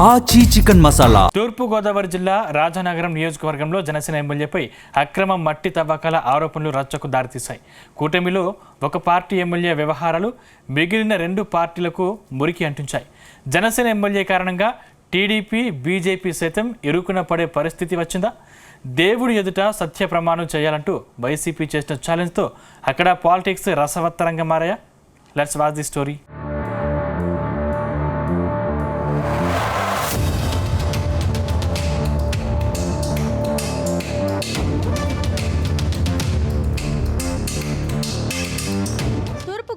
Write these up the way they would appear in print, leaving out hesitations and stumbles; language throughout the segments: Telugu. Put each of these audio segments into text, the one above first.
ఆచి చికెన్ మసాలా. తూర్పు గోదావరి జిల్లా రాజానగరం నియోజకవర్గంలో జనసేన ఎమ్మెల్యేపై అక్రమ మట్టి తవ్వకాల ఆరోపణలు రచ్చకు దారితీశాయి. కూటమిలో ఒక పార్టీ ఎమ్మెల్యే వ్యవహారాలు మిగిలిన రెండు పార్టీలకు మురికి అంటించాయి. జనసేన ఎమ్మెల్యే కారణంగా టీడీపీ, బీజేపీ సైతం ఇరుకున పడే పరిస్థితి వచ్చిందా? దేవుడి ఎదుట సత్య ప్రమాణం చేయాలంటూ వైసీపీ చేసిన ఛాలెంజ్తో అక్కడ పాలిటిక్స్ రసవత్తరంగా మారాయా? Let's watch the story.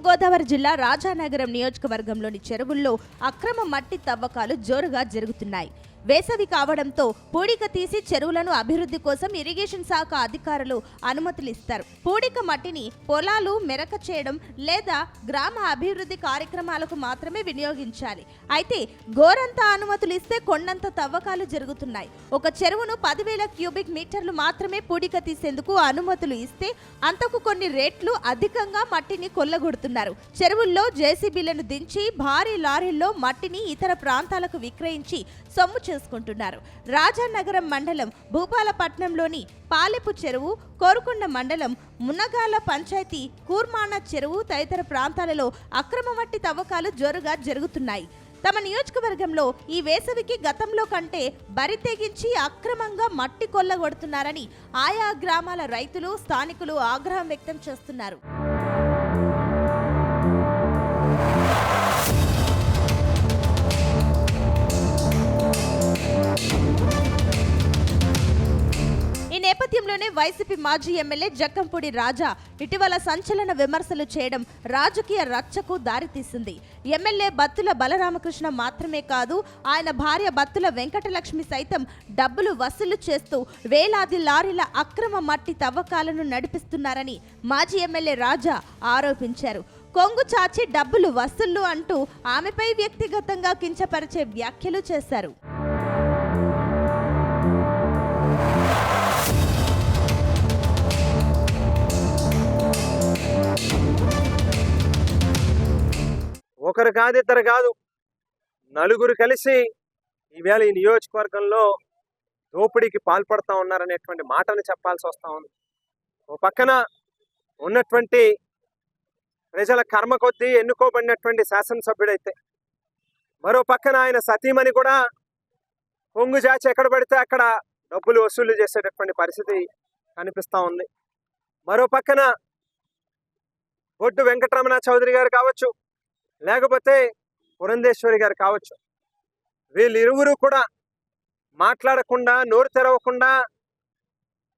Godavari జిల్లా రాజానగరం నియోజకవర్గంలోని చెరువుల్లో అక్రమ మట్టి తవ్వకాలు జోరుగా జరుగుతున్నాయి. వేసవి కావడంతో పూడిక తీసి చెరువులను అభివృద్ధి కోసం ఇరిగేషన్ శాఖ అధికారులు అనుమతులు ఇస్తారు. పూడిక మట్టిని పొలాలు మెరక చేయడం లేదా గ్రామ అభివృద్ధి కార్యక్రమాలకు మాత్రమే వినియోగించాలి. అయితే గోరంత అనుమతులు ఇస్తే కొండంత తవ్వకాలు జరుగుతున్నాయి. ఒక చెరువును 10,000 క్యూబిక్ మీటర్లు మాత్రమే పూడిక తీసేందుకు అనుమతులు ఇస్తే అంతకు కొన్ని రేట్లు అధికంగా మట్టిని కొల్లగొడుతున్నారు. చెరువుల్లో జేసీబీలను దించి భారీ లారీల్లో మట్టిని ఇతర ప్రాంతాలకు విక్రయించి సొమ్ము చేసుకుంటున్నారు. రాజానగరం మండలం భూపాలపట్నంలోని పాలెపు చెరువు, కోరుకొండ మండలం మునగాల పంచాయతీ కూర్మాన చెరువు తదితర ప్రాంతాలలో అక్రమ మట్టి తవ్వకాలు జోరుగా జరుగుతున్నాయి. తమ నియోజకవర్గంలో ఈ వేసవికి గతంలో కంటే బరి తెగించి అక్రమంగా మట్టి కొల్లగొడుతున్నారని ఆయా గ్రామాల రైతులు, స్థానికులు ఆగ్రహం వ్యక్తం చేస్తున్నారు. ఈ నేపథ్యంలోనే వైసీపీ మాజీ ఎమ్మెల్యే జక్కంపూడి రాజా ఇటీవల సంచలన విమర్శలు చేయడం రాజకీయ రచ్చకు దారితీసింది. ఎమ్మెల్యే బత్తుల బలరామకృష్ణ మాత్రమే కాదు, ఆయన భార్య బత్తుల వెంకటలక్ష్మి సైతం డబ్బులు వసూలు చేస్తూ వేలాది లారీల అక్రమ మట్టి తవ్వకాలను నడిపిస్తున్నారని మాజీ ఎమ్మెల్యే రాజా ఆరోపించారు. కొంగు చాచి డబ్బులు వసూళ్లు అంటూ ఆమెపై వ్యక్తిగతంగా కించపరిచే వ్యాఖ్యలు చేశారు. ఒకరు కాదు, ఇద్దరు కాదు, నలుగురు కలిసి ఈవేళ ఈ నియోజకవర్గంలో దోపిడీకి పాల్పడుతూ ఉన్నారనేటువంటి మాటను చెప్పాల్సి వస్తూ ఉంది. ఓ పక్కన ఉన్నటువంటి ప్రజల కర్మ కొద్దీ ఎన్నుకోబడినటువంటి శాసనసభ్యుడైతే, మరో పక్కన ఆయన సతీమణి కూడా పొంగు జాచి ఎక్కడ పడితే అక్కడ డబ్బులు వసూలు చేసేటటువంటి పరిస్థితి కనిపిస్తూ ఉంది. మరో పక్కన బొడ్డు వెంకటరమణ చౌదరి గారు కావచ్చు, లేకపోతే పురంధేశ్వరి గారు కావచ్చు, వీళ్ళిరువురు కూడా మాట్లాడకుండా, నోరు తెరవకుండా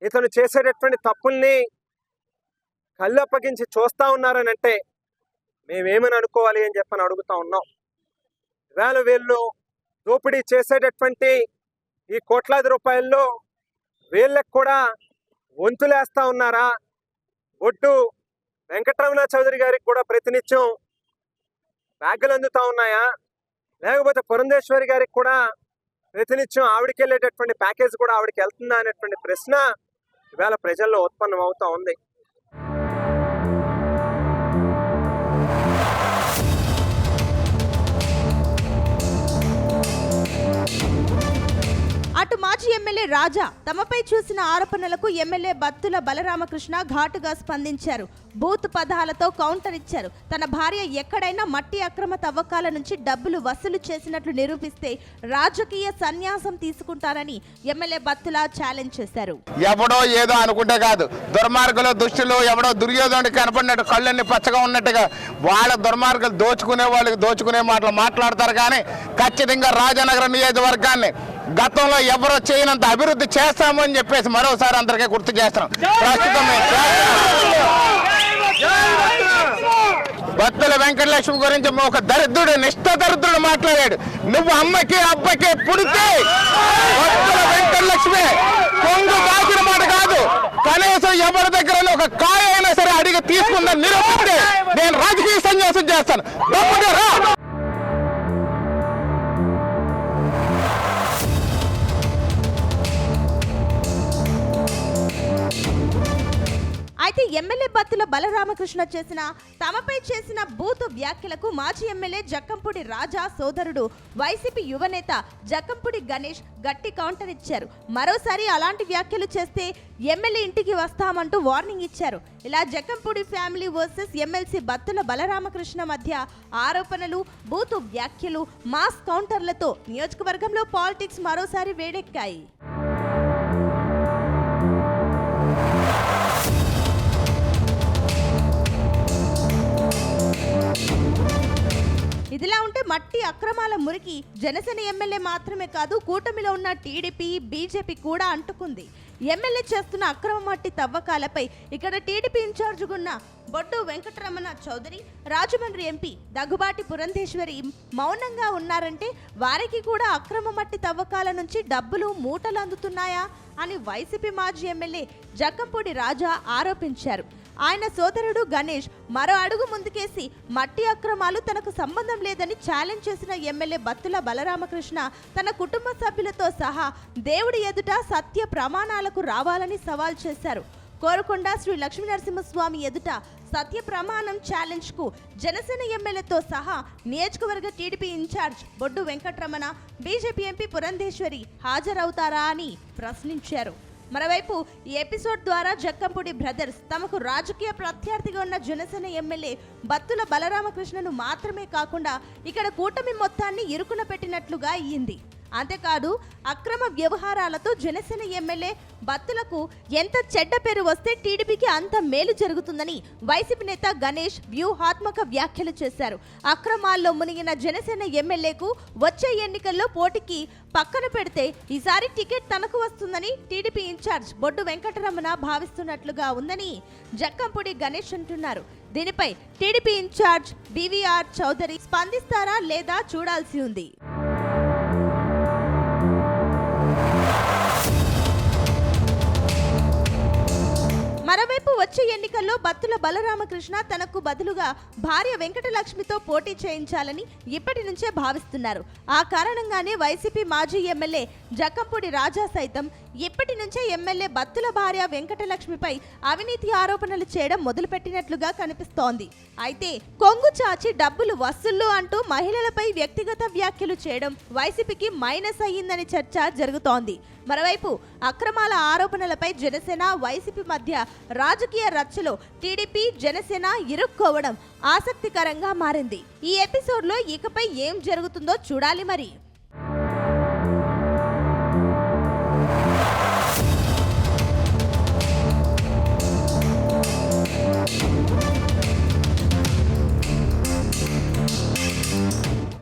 ఇతను చేసేటటువంటి తప్పుల్ని కళ్ళప్పగించి చూస్తూ ఉన్నారని అంటే మేమేమని అనుకోవాలి అని చెప్పని అడుగుతూ ఉన్నాం. ఇవాళ వీళ్ళు దోపిడీ చేసేటటువంటి ఈ కోట్లాది రూపాయల్లో వీళ్ళకి కూడా వంతులేస్తూ ఉన్నారా? బొడ్డు వెంకటరమణ చౌదరి గారికి కూడా ప్రతినిత్యం బ్యాగులు అందుతూ ఉన్నాయా? లేకపోతే పురంధేశ్వరి గారికి కూడా ప్రతినిత్యం ఆవిడకి వెళ్ళేటటువంటి ప్యాకేజ్ కూడా ఆవిడకి వెళ్తుందా అనేటువంటి ప్రశ్న ఇవాళ ప్రజల్లో ఉత్పన్నం అవుతూ ఉంది. అటు మాజీ ఎమ్మెల్యే రాజా తమపై చూసిన ఆరోపణలకు ఎమ్మెల్యే బత్తుల బలరామకృష్ణ ఘాటుగా స్పందించారు. బూత్ పదాలతో కౌంటర్ ఇచ్చారు. తన భార్య ఎక్కడైనా మట్టి అక్రమ తవ్వకాల నుంచి డబ్బులు వసూలు చేసినట్లు నిరూపిస్తే రాజకీయ సన్యాసం తీసుకుంటారని ఎమ్మెల్యే బత్తుల ఛాలెంజ్ చేశారు. ఎవడో ఏదో అనుకుంటే కాదు, దుర్మార్గులు, దుష్టులు, ఎవడో దుర్యోధనుడికి కనపడినట్టు కళ్ళన్ని పచ్చగా ఉన్నట్టుగా వాళ్ళ దుర్మార్గులు దోచుకునే వాళ్ళకి దోచుకునే మాటలు మాట్లాడతారు. కానీ ఖచ్చితంగా రాజానగరం నియోజకవర్గాన్ని గతంలో ఎవరో చేయనంత అభివృద్ధి చేస్తాము అని చెప్పేసి మరోసారి అందరికీ గుర్తు చేస్తున్నాం. ప్రస్తుతమే బత్తుల వెంకటలక్ష్మి గురించి ఒక దరిద్రుడు, నిష్ఠ దరిద్రుడు మాట్లాడాడు. నువ్వు అమ్మకి అబ్బకి పుడితే బత్తుల వెంకటలక్ష్మి కొంగు దాచిన మాట కాదు, కనీసం ఎవరి దగ్గర ఒక కాయ అయినా సరే అడిగి తీసుకుందని నిరూపిస్తే నేను రాజకీయ సన్యాసం చేస్తాను. అయితే ఎమ్మెల్యే బత్తుల బలరామకృష్ణ తమపై చేసిన బూతు వ్యాఖ్యలకు మాజీ ఎమ్మెల్యే జక్కంపూడి రాజా సోదరుడు వైసీపీ యువనేత జక్కంపూడి గణేష్ గట్టి కౌంటర్ ఇచ్చారు. మరోసారి అలాంటి వ్యాఖ్యలు చేస్తే ఎమ్మెల్యే ఇంటికి వస్తామంటూ వార్నింగ్ ఇచ్చారు. ఇలా Jakkampudi family versus MLC Battula Balaramakrishna మధ్య ఆరోపణలు, బూతు వ్యాఖ్యలు, మాస్ కౌంటర్లతో నియోజకవర్గంలో పాలిటిక్స్ మరోసారి వేడెక్కాయి. ఇదిలా ఉంటే మట్టి అక్రమాల మురికి జనసేన ఎమ్మెల్యే మాత్రమే కాదు, కూటమిలో ఉన్న టీడీపీ, బీజేపీ కూడా అంటుకుంది. ఎమ్మెల్యే చేస్తున్న అక్రమ మట్టి తవ్వకాలపై ఇక్కడ టీడీపీ ఇన్ఛార్జిగా ఉన్న బొడ్డు వెంకటరమణ చౌదరి, రాజమండ్రి ఎంపీ దగ్గుబాటి పురంధేశ్వరి మౌనంగా ఉన్నారంటే వారికి కూడా అక్రమ మట్టి తవ్వకాల నుంచి డబ్బులు మూటలు అందుతున్నాయా అని వైసీపీ మాజీ ఎమ్మెల్యే జక్కంపూడి రాజా ఆరోపించారు. ఆయన సోదరుడు గణేష్ మరో అడుగు ముందుకేసి మట్టి అక్రమాలు తనకు సంబంధం లేదని ఛాలెంజ్ చేసిన ఎమ్మెల్యే బత్తుల బలరామకృష్ణ తన కుటుంబ సభ్యులతో సహా దేవుడి ఎదుట సత్య ప్రమాణాలకు రావాలని సవాల్ చేశారు. కోరుకొండ శ్రీ లక్ష్మీనరసింహస్వామి ఎదుట సత్య ప్రమాణం ఛాలెంజ్ కు జనసేన ఎమ్మెల్యేతో సహా నియోజకవర్గ టీడీపీ ఇన్ఛార్జ్ బొడ్డు వెంకటరమణ, బీజేపీ ఎంపీ పురంధేశ్వరి హాజరవుతారా అని ప్రశ్నించారు. మరోవైపు ఈ ఎపిసోడ్ ద్వారా జక్కంపూడి బ్రదర్స్ తమకు రాజకీయ ప్రత్యర్థిగా ఉన్న జనసేన ఎమ్మెల్యే బత్తుల బలరామకృష్ణను మాత్రమే కాకుండా ఇక్కడ కూటమి మొత్తాన్ని ఇరుకున పెట్టినట్లుగా అయ్యింది. అంతేకాదు అక్రమ వ్యవహారాలతో జనసేన ఎమ్మెల్యే బత్తులకు ఎంత చెడ్డ పేరు వస్తే టీడీపీకి అంత మేలు జరుగుతుందని వైసీపీ నేత గణేష్ వ్యూహాత్మక వ్యాఖ్యలు చేశారు. అక్రమాల్లో మునిగిన జనసేన ఎమ్మెల్యేకు వచ్చే ఎన్నికల్లో పోటీకి పక్కన పెడితే ఈసారి టికెట్ తనకు వస్తుందని టీడీపీ ఇన్ఛార్జ్ బొడ్డు వెంకటరమణ భావిస్తున్నట్లుగా ఉందని జక్కంపూడి గణేష్ అంటున్నారు. దీనిపై టీడీపీ ఇన్ఛార్జ్ బీవీఆర్ చౌదరి స్పందిస్తారా లేదా చూడాల్సి ఉంది. మరోవైపు వచ్చే ఎన్నికల్లో బత్తుల బలరామకృష్ణ తనకు బదులుగా భార్య వెంకటలక్ష్మితో పోటీ చేయించాలని ఇప్పటి నుంచే భావిస్తున్నారు. ఆ కారణంగానే వైసీపీ మాజీ ఎమ్మెల్యే జక్కంపూడి రాజా సైతం ఇప్పటి నుంచే ఎమ్మెల్యే బత్తుల భార్య వెంకటలక్ష్మిపై అవినీతి ఆరోపణలు చేయడం మొదలుపెట్టినట్లుగా కనిపిస్తోంది. అయితే కొంగు చాచి డబ్బులు వసూళ్లు అంటూ మహిళలపై వ్యక్తిగత వ్యాఖ్యలు చేయడం వైసీపీకి మైనస్ అయ్యిందని చర్చ జరుగుతోంది. మరోవైపు అక్రమాల ఆరోపణలపై జనసేన, వైసీపీ మధ్య రాజకీయ రచ్చలో టీడీపీ, జనసేన ఇరుక్కోవడం ఆసక్తికరంగా మారింది. ఈ ఎపిసోడ్లో ఇకపై ఏం జరుగుతుందో చూడాలి మరి.